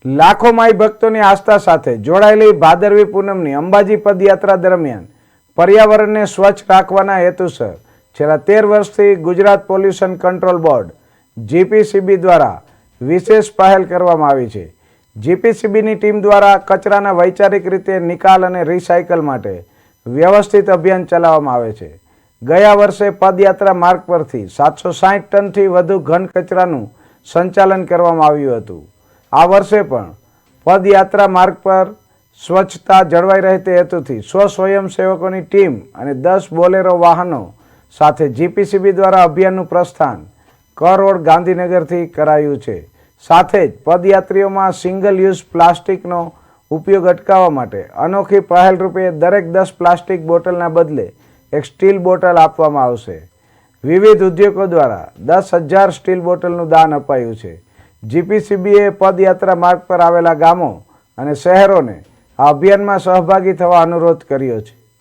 લાખો માઈ ભક્તોની આસ્થા સાથે જોડાયેલી ભાદરવી પૂનમની અંબાજી પદયાત્રા દરમિયાન પર્યાવરણને સ્વચ્છ રાખવાના હેતુસર છેલ્લા 13 વર્ષથી Gujarat pollution control board GPCB દ્વારા વિશેષ પહેલ કરવામાં આવી છે। જીપીસીબીની ટીમ દ્વારા કચરાના વૈચારિક રીતે નિકાલ અને રિસાયકલ માટે વ્યવસ્થિત અભિયાન ચલાવવામાં આવે છે। ગયા વર્ષે પદયાત્રા માર્ગ પરથી 760 ટનથી વધુ ઘન કચરાનું સંચાલન કરવામાં આવ્યું હતું। આ વર્ષે પણ પદયાત્રા માર્ગ પર સ્વચ્છતા જળવાઈ રહે તે હેતુથી 100 સ્વયંસેવકોની ટીમ અને 10 બોલેરો વાહનો સાથે જીપીસીબી દ્વારા અભિયાનનું પ્રસ્થાન કરોડ ગાંધીનગરથી કરાયું છે। સાથે જ પદયાત્રીઓમાં સિંગલ યુઝ પ્લાસ્ટિકનો ઉપયોગ અટકાવવા માટે અનોખી પહેલ રૂપે દરેક 10 પ્લાસ્ટિક બોટલના બદલે એક સ્ટીલ બોટલ આપવામાં આવશે। વિવિધ ઉદ્યોગો દ્વારા 10,000 સ્ટીલ બોટલનું દાન અપાયું છે। જીપીસીબીએ પદયાત્રા માર્ગ પર આવેલા ગામો અને શહેરોને આ અભિયાનમાં સહભાગી થવા અનુરોધ કર્યો છે।